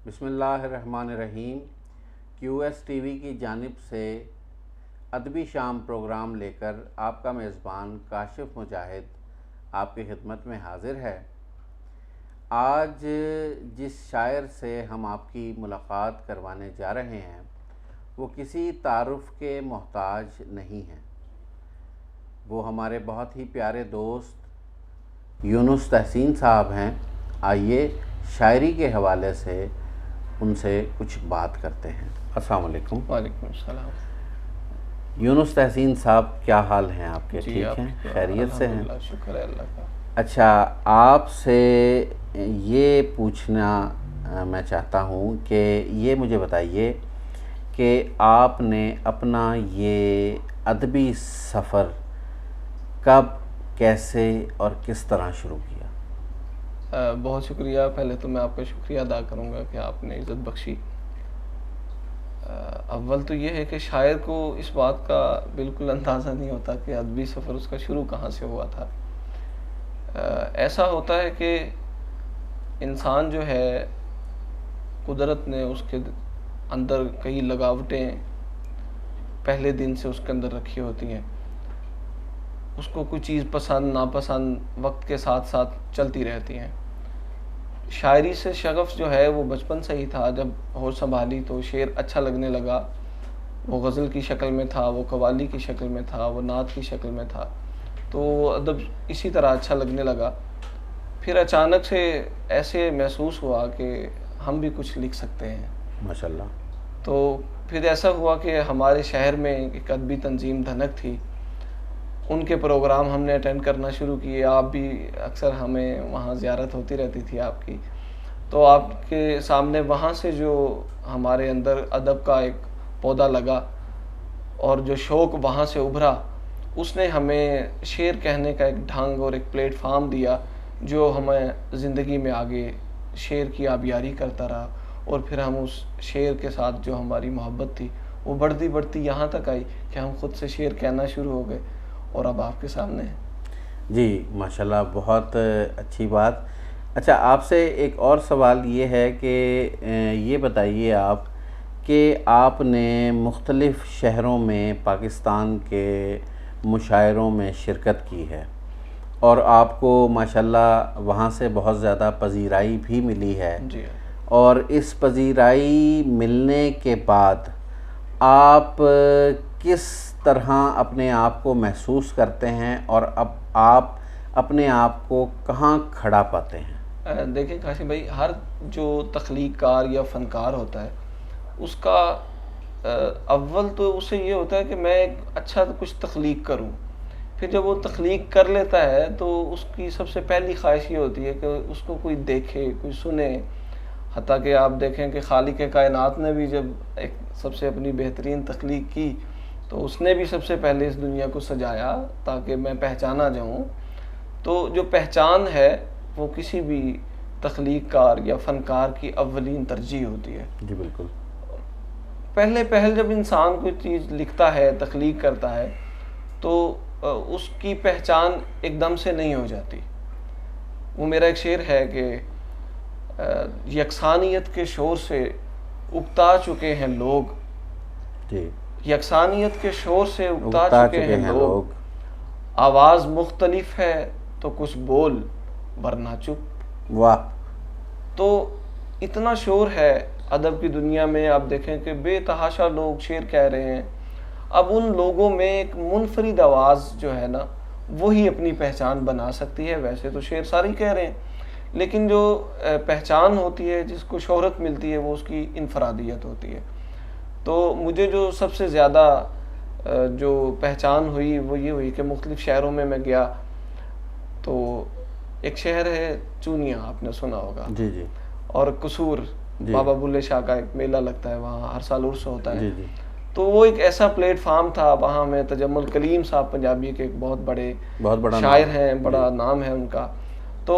बिस्मिल्लाहिर्रहमानिर्रहीम। QS TV की जानिब से अदबी शाम प्रोग्राम लेकर आपका मेज़बान काशिफ़ मुजाहिद आपकी खिदमत में हाज़िर है। आज जिस शायर से हम आपकी मुलाक़ात करवाने जा रहे हैं वो किसी तारुफ़ के मोहताज नहीं हैं। वो हमारे बहुत ही प्यारे दोस्त यूनुस तहसीन साहब हैं। आइए शायरी के हवाले से उनसे कुछ बात करते हैं। अस्सलाम वालेकुम। वालेकुम सलाम। यूनुस तहसीन साहब, क्या हाल हैं आपके? ठीक हैं, खैरियत से हैं? अल्हम्दुलिल्लाह, शुक्र है अल्लाह का। अच्छा, आपसे ये पूछना मैं चाहता हूँ कि ये मुझे बताइए कि आपने अपना ये अदबी सफ़र कब, कैसे और किस तरह शुरू किया? बहुत शुक्रिया। पहले तो मैं आपका शुक्रिया अदा करूँगा कि आपने इज़्ज़त बख्शी। अव्वल तो ये है कि शायर को इस बात का बिल्कुल अंदाज़ा नहीं होता कि अदबी सफ़र उसका शुरू कहाँ से हुआ था। ऐसा होता है कि इंसान जो है, कुदरत ने उसके अंदर कई लगावटें पहले दिन से उसके अंदर रखी होती हैं। उसको कोई चीज़ पसंद नापसंद वक्त के साथ साथ चलती रहती हैं। शायरी से शगफ़ जो है वो बचपन से ही था। जब होश संभाली तो शेर अच्छा लगने लगा। वो गज़ल की शक्ल में था, वो कव्वाली की शक्ल में था, वो नात की शक्ल में था। तो अदब इसी तरह अच्छा लगने लगा। फिर अचानक से ऐसे महसूस हुआ कि हम भी कुछ लिख सकते हैं। माशाल्लाह। तो फिर ऐसा हुआ कि हमारे शहर में एक अदबी तंजीम धनक थी। उनके प्रोग्राम हमने अटेंड करना शुरू किए। आप भी अक्सर, हमें वहाँ ज़ियारत होती रहती थी आपकी। तो आपके सामने वहाँ से जो हमारे अंदर अदब का एक पौधा लगा और जो शौक़ वहाँ से उभरा, उसने हमें शेर कहने का एक ढंग और एक प्लेटफार्म दिया जो हमें ज़िंदगी में आगे शेर की आबियारी करता रहा। और फिर हम उस शेर के साथ जो हमारी मोहब्बत थी वो बढ़ती बढ़ती यहाँ तक आई कि हम ख़ुद से शेर कहना शुरू हो गए और अब आपके सामने है। जी माशाल्लाह, बहुत अच्छी बात। अच्छा, आपसे एक और सवाल ये है कि ये बताइए आप कि आपने मुख्तलिफ़ शहरों में पाकिस्तान के मुशायरों में शिरकत की है और आपको माशाल्लाह वहाँ से बहुत ज़्यादा पज़ीराई भी मिली है। जी। और इस पज़ीराई मिलने के बाद आप किस तरह अपने आप को महसूस करते हैं और अब आप अपने आप को कहाँ खड़ा पाते हैं? देखिए काशिम भाई, हर जो तख्लीक कार या फ़नकार होता है उसका अव्वल तो उसे ये होता है कि मैं एक अच्छा कुछ तख्लीक करूं। फिर जब वो तख्लीक कर लेता है तो उसकी सबसे पहली ख्वाहिश ये होती है कि उसको कोई देखे, कोई सुने। हत्ता कि आप देखें कि खालिक कायनात ने भी जब एक सबसे अपनी बेहतरीन तख्लीक की तो उसने भी सबसे पहले इस दुनिया को सजाया ताकि मैं पहचाना जाऊँ। तो जो पहचान है वो किसी भी तख्लीक कार या फ़नकार की अव्वलीन तरजीह होती है। जी बिल्कुल। पहल जब इंसान कोई चीज़ लिखता है, तख्लीक करता है, तो उसकी पहचान एकदम से नहीं हो जाती। वो मेरा एक शेर है कि यकसानियत के शोर से उकता चुके हैं लोग। जी। यकसानियत के शोर से उकता चुके हैं लोग। आवाज़ मुख्तलिफ है तो कुछ बोल वरना चुप। वाह। तो इतना शोर है अदब की दुनिया में। आप देखें कि बेतहाशा लोग शेर कह रहे हैं। अब उन लोगों में एक मुनफरिद आवाज़ जो है ना, वही अपनी पहचान बना सकती है। वैसे तो शेर सारे कह रहे हैं, लेकिन जो पहचान होती है, जिसको शोहरत मिलती है, वो उसकी इनफरादियत होती है। तो मुझे जो सबसे ज़्यादा जो पहचान हुई वो ये हुई कि मुख्तलिफ़ शहरों में मैं गया। तो एक शहर है चूनिया, आपने सुना होगा। जी जी। और कसूर, बाबा बुल्ले शाह का एक मेला लगता है, वहाँ हर साल उर्स होता है। जी जी। तो वो एक ऐसा प्लेटफार्म था। वहाँ में तजम्मुल कलीम साहब, पंजाबी के एक बहुत बड़ा शायर हैं, बड़ा नाम है उनका। तो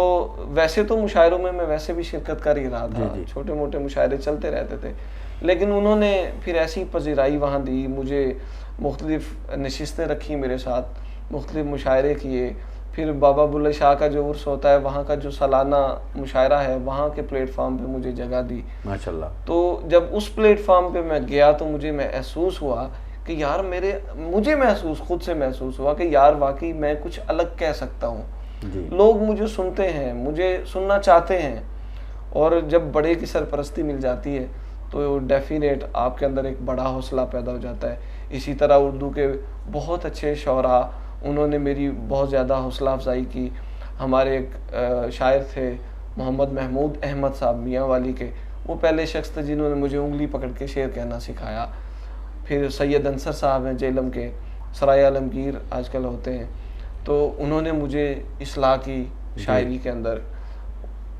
वैसे तो मुशायरों में मैं वैसे भी शिरकत कर ही रहा था, छोटे मोटे मुशायरे चलते रहते थे, लेकिन उन्होंने फिर ऐसी पजीराई वहाँ दी, मुझे मुख्तलिफ़ नशिस्तें रखी मेरे साथ, मुख्तलिफ़ मुशायरे किए। फिर बाबा बुल्ले शाह का जो उर्स होता है, वहाँ का जो सालाना मुशायरा है, वहाँ के प्लेटफॉर्म पे मुझे जगह दी माशाल्लाह। तो जब उस प्लेटफॉर्म पे मैं गया तो मुझे महसूस हुआ कि यार खुद से महसूस हुआ कि यार वाकई मैं कुछ अलग कह सकता हूँ, लोग मुझे सुनते हैं, मुझे सुनना चाहते हैं। और जब बड़े की सरपरस्ती मिल जाती है तो डेफिनेट आपके अंदर एक बड़ा हौसला पैदा हो जाता है। इसी तरह उर्दू के बहुत अच्छे शौरा, उन्होंने मेरी बहुत ज़्यादा हौसला अफजाई की। हमारे एक शायर थे मोहम्मद महमूद अहमद साहब मियाँ वाली के, वो पहले शख्स थे जिन्होंने मुझे उंगली पकड़ के शेर कहना सिखाया। फिर सैयद अंसर साहब हैं जेलम के, सराय आलमगीर आजकल होते हैं, तो उन्होंने मुझे इस्लाह की शायरी के अंदर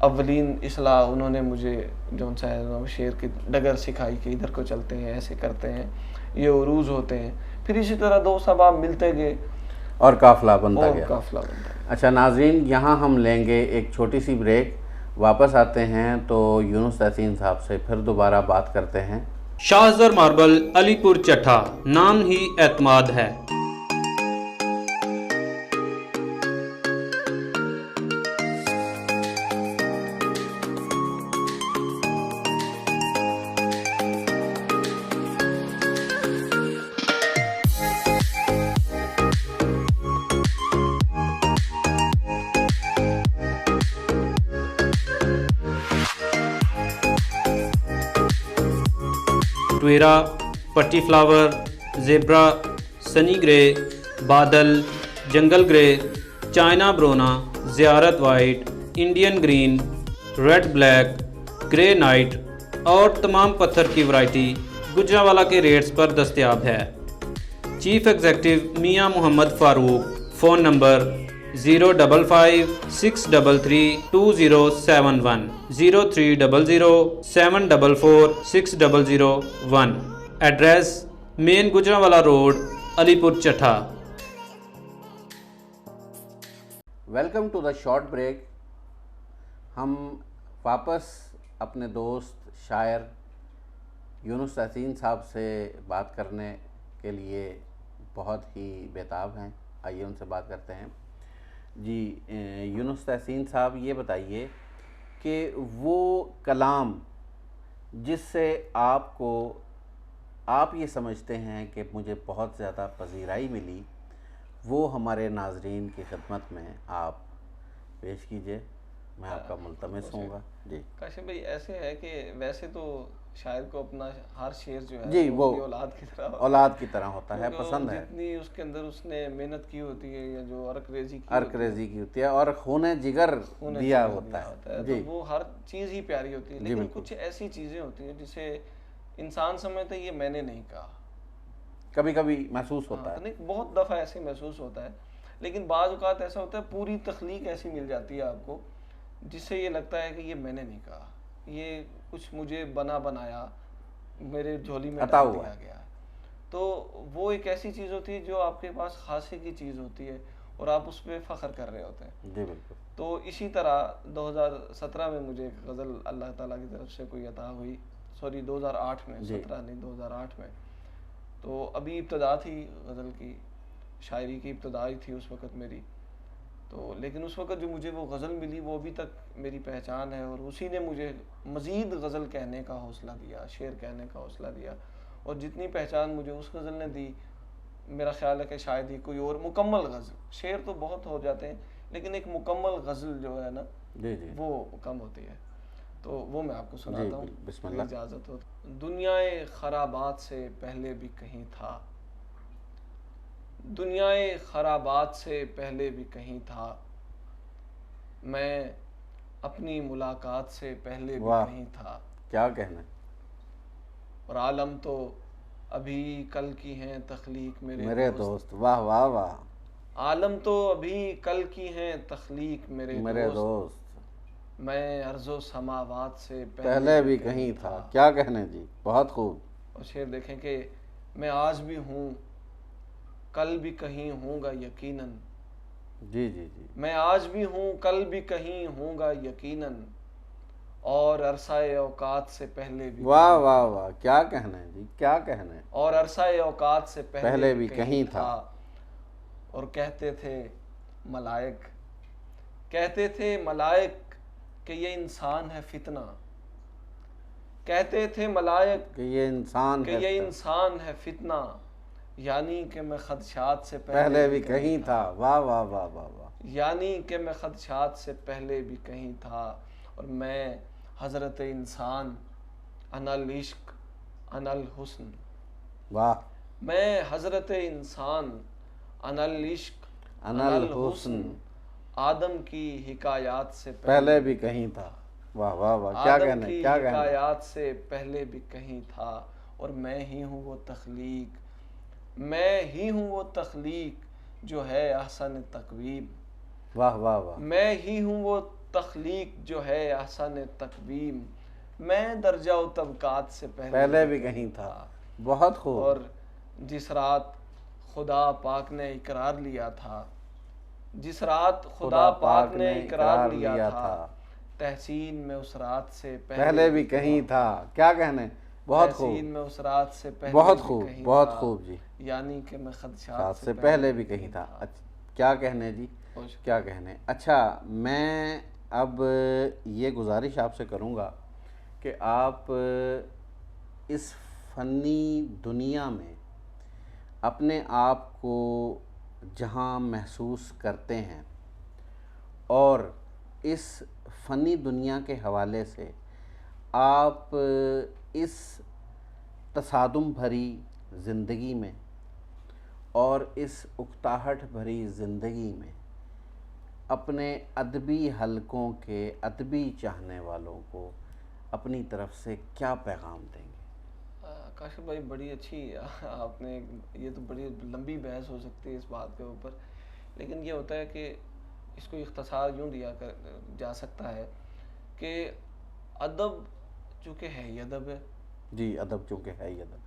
अवलीन इस्लाह, उन्होंने मुझे जो सा है शेर की डगर सिखाई कि इधर को चलते हैं, ऐसे करते हैं, ये उरूज होते हैं। फिर इसी तरह दोस्त अब आप मिलते गए और काफ़िला बनता गया। गया। अच्छा नाज़रीन, यहाँ हम लेंगे एक छोटी सी ब्रेक, वापस आते हैं तो यूनुस तहसीन साहब से फिर दोबारा बात करते हैं। शाहज़र मार्बल अलीपुर चट्टा, नाम ही एतमाद है। ट्वेरा, पट्टी फ्लावर, ज़ेब्रा, सनी ग्रे, बादल, जंगल ग्रे, चाइना ब्रोना, ज़ियारत white, Indian green, red black, grey night और तमाम पत्थर की वैरायटी गुजरांवाला के रेट्स पर दस्तयाब है। Chief executive Mian Mohammad Farooq. Phone number 05563320710 0300744601। Address main Gujranwala road, Alipur Chatta. Welcome to the short break. हम वापस अपने दोस्त शायर यूनुस तहसीन साहब से बात करने के लिए बहुत ही बेताब हैं। आइए उनसे बात करते हैं। जी यूनुस तहसीन साहब, ये बताइए कि वो कलाम जिससे आपको, आप ये समझते हैं कि मुझे बहुत ज़्यादा पजीराई मिली, वो हमारे नाजरीन की खिदमत में आप पेश कीजिए। मैं आपका मुल्तमिस होऊंगा। जी काशिफ भाई, ऐसे है कि वैसे तो शायर को अपना हर शेर जो है जी वो औलाद की तरह होता है, पसंद है। जितनी उसके अंदर उसने मेहनत की होती है या जो अर्क रेजी की होती है और खून जिगर दिया होता है तो वो हर चीज़ ही प्यारी होती है। लेकिन कुछ ऐसी चीज़ें होती हैं जिसे इंसान समझता है ये मैंने नहीं कहा, कभी कभी महसूस होता है। नहीं, बहुत दफ़ा ऐसे महसूस होता है, लेकिन बाज़ औक़ात ऐसा होता है पूरी तख्लीक ऐसी मिल जाती है आपको जिससे ये लगता है कि ये मैंने नहीं कहा, ये कुछ मुझे बनाया, मेरे झोली में डाल दिया गया है। तो वो एक ऐसी चीज़ होती है जो आपके पास खासे की चीज़ होती है और आप उस पर फ़ख्र कर रहे होते हैं। जी बिल्कुल। तो इसी तरह 2017 में मुझे एक गज़ल अल्लाह ताला की तरफ से कोई अता हुई, सॉरी 2008 में, 17 नहीं 2008 में। तो अभी इब्तदा थी गज़ल की, शायरी की इब्तदा थी उस वक़्त मेरी। तो लेकिन उस वक़्त जो मुझे वो गज़ल मिली वो अभी तक मेरी पहचान है और उसी ने मुझे मज़ीद गज़ल कहने का हौसला दिया, शेर कहने का हौसला दिया। और जितनी पहचान मुझे उस गज़ल ने दी, मेरा ख्याल है कि शायद ही कोई और मुकम्मल गज़ल, शेर तो बहुत हो जाते हैं लेकिन एक मुकम्मल गज़ल जो है ना वो कम होती है। तो वो मैं आपको सुनाता हूँ, इजाज़त हो। दुनियाए खराबात से पहले भी कहीं था, दुनियाए खराबात से पहले भी कहीं था, मैं अपनी मुलाकात से पहले भी कहीं था। क्या कहना। और आलम तो अभी कल की हैं तख्लीक मेरे दोस्त। वाह वाह वाह। आलम तो अभी कल की हैं तख्लीक मेरे दोस्त, मैं अर्ज़ो समावात से पहले भी कहीं था। क्या कहने जी, बहुत खूब। और शेर देखें कि मैं आज भी हूँ, कल भी कहीं होऊंगा यकीनन। जी जी जी। मैं आज भी हूँ, कल भी कहीं होऊंगा यकीनन, और अरसाए औकात से पहले भी। वाह वाह वाह, क्या कहना है जी, क्या कहना है। और अरसाए औकात से पहले भी कहीं था। और कहते थे मलाइक कहते थे मलाइक कि ये इंसान है फितना, कहते थे मलाइक कि ये इंसान कि है ये फितना। इंसान है फितना, यानी कि मैं खदशात से पहले भी कहीं था। वाह वाह वाह वाह वाह। यानी कि मैं खदशात से पहले भी कहीं था, और मैं हज़रत इंसान अनल इश्क अनल हुस्न, वाह। मैं हज़रत इंसान अनल इश्क अनल हुस्न, आदम की हिकायात से पहले भी कहीं था। वाह वाह वाह, क्या आदम कहने, की क्या कहने। हिकायात से पहले भी कहीं था, और मैं ही हूँ वो तख्लीक, मैं ही हूँ वो तख्लीक जो है अहसन तकवीम, वाह वाह वाह। मैं ही हूँ वो तख्लीक जो है अहसन तकवीम, मैं दर्जा व तबकात से पहले भी कहीं था। बहुत खूब। और जिस रात खुदा पाक ने इकरार लिया था, जिस रात खुदा पाक ने इकरार लिया था, तहसीन में उस रात से पहले भी कहीं था। क्या कहने, बहुत तहसीन खूब, में उस रात से पहले बहुत भी खूब, कहीं बहुत था, खूब जी। यानी कि मैं खदशात साथ से पहले भी कहीं था। अच्छा, क्या कहने जी, खुश। क्या कहने। अच्छा, मैं अब ये गुजारिश आपसे करूँगा कि आप इस फ़नी दुनिया में अपने आप को जहाँ महसूस करते हैं, और इस फ़नी दुनिया के हवाले से आप इस तसादुम भरी ज़िंदगी में और इस उकताहट भरी ज़िंदगी में अपने अदबी हलकों के अदबी चाहने वालों को अपनी तरफ से क्या पैगाम देंगे? काशिफ भाई, बड़ी अच्छी आपने, ये तो बड़ी लंबी बहस हो सकती है इस बात के ऊपर, लेकिन ये होता है कि इसको इख्तिसार यूँ दिया जा सकता है कि अदब चूँकि है ही अदब है जी, अदब चूँकि है ही अदब।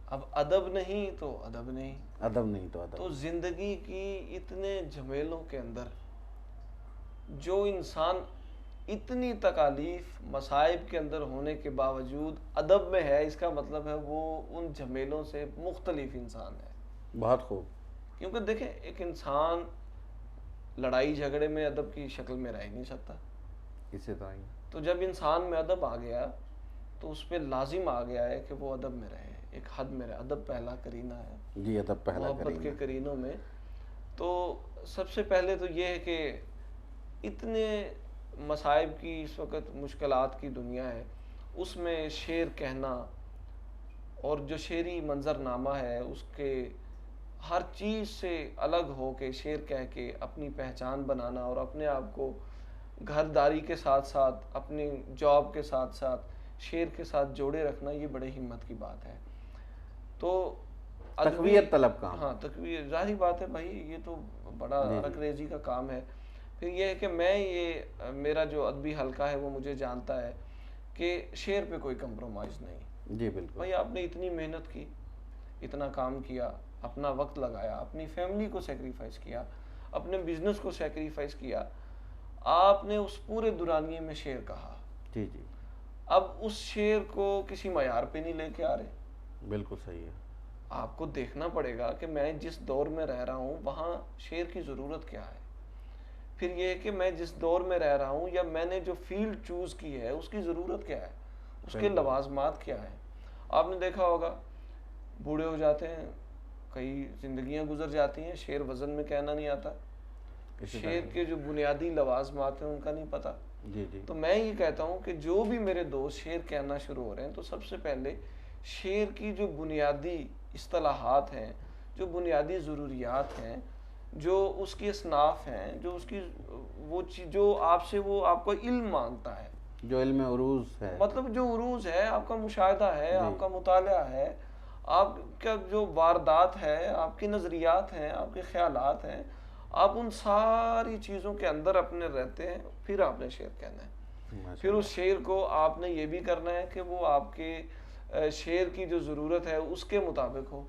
अब अदब नहीं तो अदब नहीं, अदब नहीं तो अदब। तो ज़िंदगी की इतने झमेलों के अंदर जो इंसान इतनी तकालीफ मसाइब के अंदर होने के बावजूद अदब में है, इसका मतलब है वो उन झमेलों से मुख्तलिफ इंसान है। बहुत खूब। क्योंकि देखें, एक इंसान लड़ाई झगड़े में अदब की शक्ल में रह ही नहीं सकता। इसे तो आएंगे। तो जब इंसान में अदब आ गया तो उस पर लाजिम आ गया है कि वो अदब में रहे, एक हद में रहे। अदब पहला करीना है जी, अदब पहला मोहब्बत के करीना। करीनों में। तो सबसे पहले तो ये है कि इतने मसाइब की इस वक्त मुश्किलात की दुनिया है, उसमें शेर कहना और जो शेरी मंजरनामा है उसके हर चीज़ से अलग हो के शेर कह के अपनी पहचान बनाना, और अपने आप को घरदारी के साथ साथ अपनी जॉब के साथ साथ शेर के साथ जोड़े रखना, ये बड़े हिम्मत की बात है। तो तकवीयत तलब काम। हाँ, तकवीर, जाहिर बात है भाई, ये तो बड़ा अरकरेजी का काम है। फिर ये है कि मेरा जो अदबी हल्का है वो मुझे जानता है कि शेर पे कोई कंप्रोमाइज़ नहीं। जी बिल्कुल भाई, आपने इतनी मेहनत की, इतना काम किया, अपना वक्त लगाया, अपनी फैमिली को सेक्रीफाइस किया, अपने बिजनेस को सेक्रीफाइस किया, आपने उस पूरे दुरानिये में शेर कहा। जी जी, अब उस शेर को किसी मयार पे नहीं लेके आ रहे। बिल्कुल सही है। आपको देखना पड़ेगा कि मैं जिस दौर में रह रहा हूँ वहाँ शेर की ज़रूरत क्या है। फिर ये है कि मैं जिस दौर में रह रहा हूँ या मैंने जो फील्ड चूज़ की है उसकी ज़रूरत क्या है, उसके लवाजमात क्या है। आपने देखा होगा, बूढ़े हो जाते हैं, कई ज़िंदगियाँ गुजर जाती हैं, शेर वज़न में कहना नहीं आता, शेर के जो बुनियादी लवाजमात हैं उनका नहीं पता। जी जी। तो मैं ये कहता हूँ कि जो भी मेरे दोस्त शेर कहना शुरू हो रहे हैं, तो सबसे पहले शेर की जो बुनियादी इस्तिलाहात हैं, जो बुनियादी ज़रूरियात हैं, जो उसकी असनाफ हैं, जो उसकी वो चीज़ जो आपसे वो आपको इल्म मांगता है, जो इल्म उरूज़ है, मतलब जो उरूज़ है, आपका मुशाहिदा है, आपका मुताला है, आपका जो वारदात है, आपके नज़रियात हैं, आपके ख़यालात हैं, आप उन सारी चीज़ों के अंदर अपने रहते हैं। फिर आपने शेर कहना है। फिर उस शेर को आपने ये भी करना है कि वो आपके शेर की जो ज़रूरत है उसके मुताबिक हो।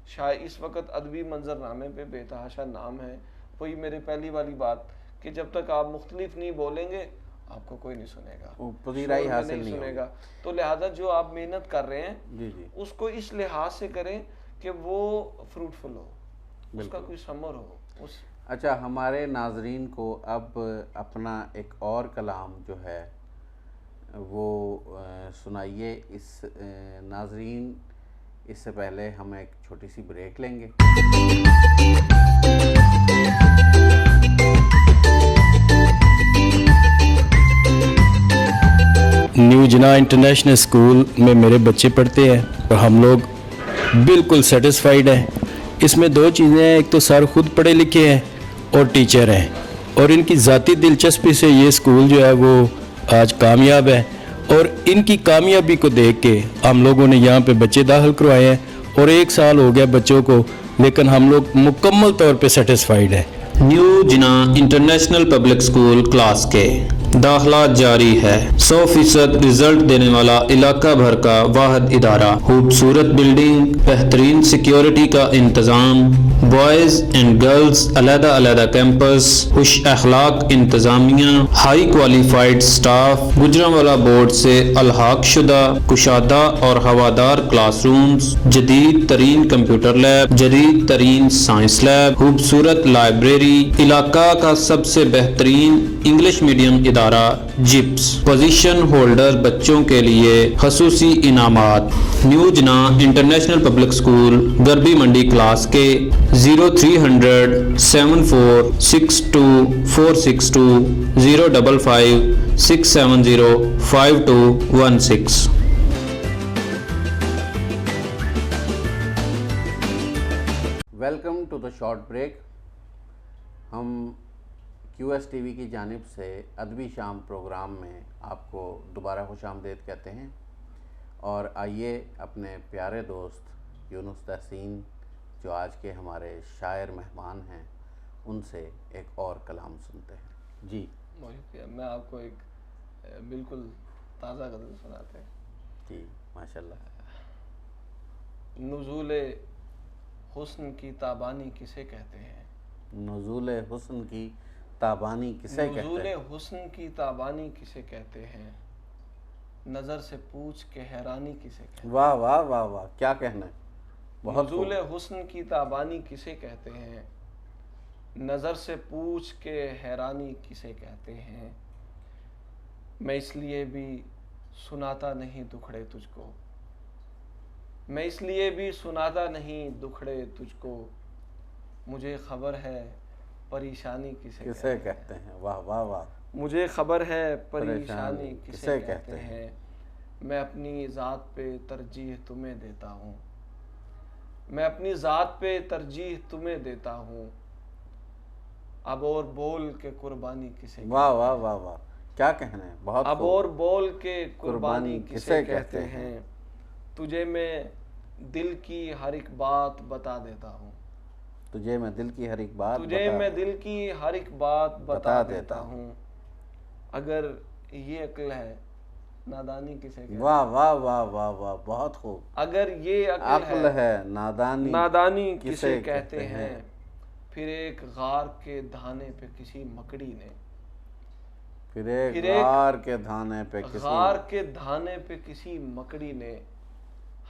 शायद इस वक्त अदबी मंजरनामे पे बेतहाशा नाम है। वही मेरी पहली वाली बात कि जब तक आप मुख्तलिफ नहीं बोलेंगे आपको कोई नहीं सुनेगा, पजीराई हासिल नहीं सुनेगा। तो लिहाजा जो आप मेहनत कर रहे हैं जी जी, उसको इस लिहाज से करें कि वो फ्रूटफुल हो, उसका कोई समर हो। उस अच्छा, हमारे नाजरीन को अब अपना एक और कलाम जो है वो सुनाइए। इस नाजरीन, इससे पहले हम एक छोटी सी ब्रेक लेंगे। न्यू जना इंटरनेशनल स्कूल में मेरे बच्चे पढ़ते हैं और हम लोग बिल्कुल सेटिस्फाइड हैं। इसमें दो चीज़ें हैं, एक तो सर खुद पढ़े लिखे हैं और टीचर हैं, और इनकी ज़ाती दिलचस्पी से ये स्कूल जो है वो आज कामयाब है, और इनकी कामयाबी को देख के हम लोगों ने यहाँ पे बच्चे दाखिल करवाए हैं और 1 साल हो गया बच्चों को, लेकिन हम लोग मुकम्मल तौर पे सेटिस्फाइड हैं। New Jana international public school class के दाखला जारी है। 100% रिजल्ट देने वाला इलाका भर का वाहिद इदारा, खूबसूरत बिल्डिंग, बेहतरीन सिक्योरिटी का इंतजाम, बॉयज एंड गर्ल्स अलहदा अलहदा कैंपस, खुश अखलाक इंतजामिया, high qualified staff, Gujranwala board से अलहाक शुदा कुशादा और हवादार क्लासरूम्स, जदीद तरीन कंप्यूटर लैब, जदीद तरीन साइंस लैब, खूबसूरत लाइब्रेरी, इलाका का सबसे बेहतरीन इंग्लिश मीडियम इदारा जिप्स, पोजीशन होल्डर बच्चों के लिए खसूसी इनामात। New Jana international public school गरबी मंडी क्लास के 0300 74 62 462 055 670 5216। Welcome to the short break. हम QS TV की जानिब से अदबी शाम प्रोग्राम में आपको दोबारा खुशामदीद कहते हैं, और आइए अपने प्यारे दोस्त यूनुस तहसीन, जो आज के हमारे शायर मेहमान हैं, उनसे एक और कलाम सुनते हैं। जी मैं आपको एक बिल्कुल ताज़ा गज़ल सुनाते हैं। जी माशाल्लाह। नुज़ूले हुस्न की ताबानी किसे कहते हैं? नुज़ूले हुस्न की ताबानी किसे कहते नुज़ूले हैं? हुस्न की ताबानी किसे कहते हैं? नज़र से पूछ के हैरानी किसे कहते हैं? वाह वाह वाह वाह, क्या कहना है, बहुत नुज़ूले हुस्न की ताबानी किसे कहते हैं? नज़र से पूछ के हैरानी किसे कहते हैं? मैं इसलिए भी सुनाता नहीं दुखड़े तुझको, मैं इसलिए भी सुनाता नहीं दुखड़े तुझको, मुझे खबर है परेशानी किसे कहते हैं। वाह वाह वाह, मुझे खबर है परेशानी किसे कहते हैं। मैं अपनी ज़ात पे तरजीह तुम्हें देता हूँ, मैं अपनी ज़ात पे तरजीह तुम्हें देता हूँ, अब और बोल के कुर्बानी किसे। वाह वाह वाह वाह, क्या कहना है, बहुत अब और बोल के कुर्बानी किसे कहते हैं। तुझे मैं दिल की हर एक बात बता देता हूँ, तुझे मैं दिल की हर एक बात तुझे मैं दिल की हर एक बात बता देता हूँ। अगर ये अक्ल है नादानी किसे कहते हैं। वाह वाह वाह वाह वाह, बहुत खूब। अगर ये अक्ल है नादानी किसे कहते हैं। फिर एक गार के धाने पे किसी मकड़ी ने, फिर एक गार के धाने पे किसी मकड़ी ने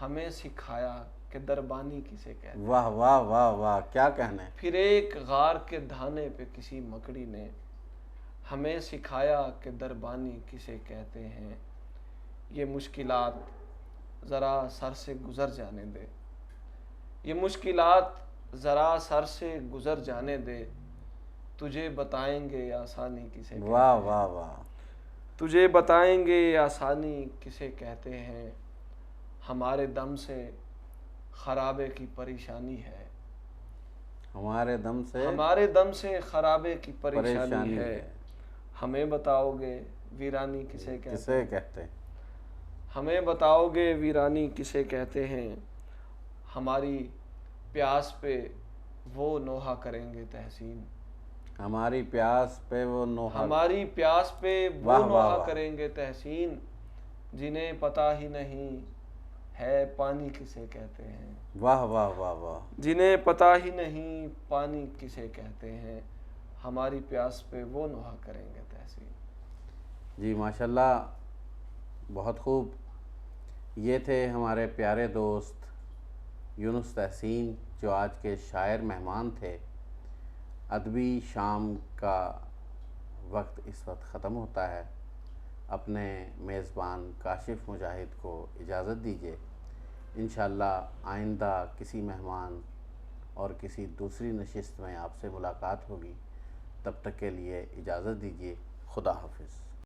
हमें सिखाया कि दरबानी किसे कहते हैं। वाह वाह वाह वाह, क्या कहने। फिर एक गार के धाने पे किसी मकड़ी ने हमें सिखाया कि दरबानी किसे कहते हैं। ये मुश्किलात ज़रा सर से गुज़र जाने दे, ये मुश्किलात ज़रा सर से गुज़र जाने दे, तुझे बताएंगे आसानी किसे कहते हैं। वाह वाह वाह, तुझे बताएंगे आसानी किसे कहते हैं। हमारे दम से खराबे की परेशानी है, हमारे दम से खराबे की परेशानी है। हमें बताओगे वीरानी किसे कहते हैं। हमें बताओगे वीरानी किसे कहते हैं। हमारी प्यास पे वो नोहा करेंगे तहसीन, हमारी प्यास पे वो नोहा करेंगे तहसीन, जिन्हें पता ही नहीं है पानी किसे कहते हैं। वाह वाह वाह वाह, जिन्हें पता ही नहीं पानी किसे कहते हैं। हमारी प्यास पे वो नोहा करेंगे तहसीन। जी माशाल्लाह, बहुत खूब। ये थे हमारे प्यारे दोस्त यूनुस तहसीन, जो आज के शायर मेहमान थे। अदबी शाम का वक्त इस वक्त ख़त्म होता है। अपने मेज़बान काशिफ़ मुजाहिद को इजाज़त दीजिए। इंशाअल्लाह आइंदा किसी मेहमान और किसी दूसरी नशिस्त में आपसे मुलाकात होगी। तब तक के लिए इजाज़त दीजिए। खुदा हाफिज़।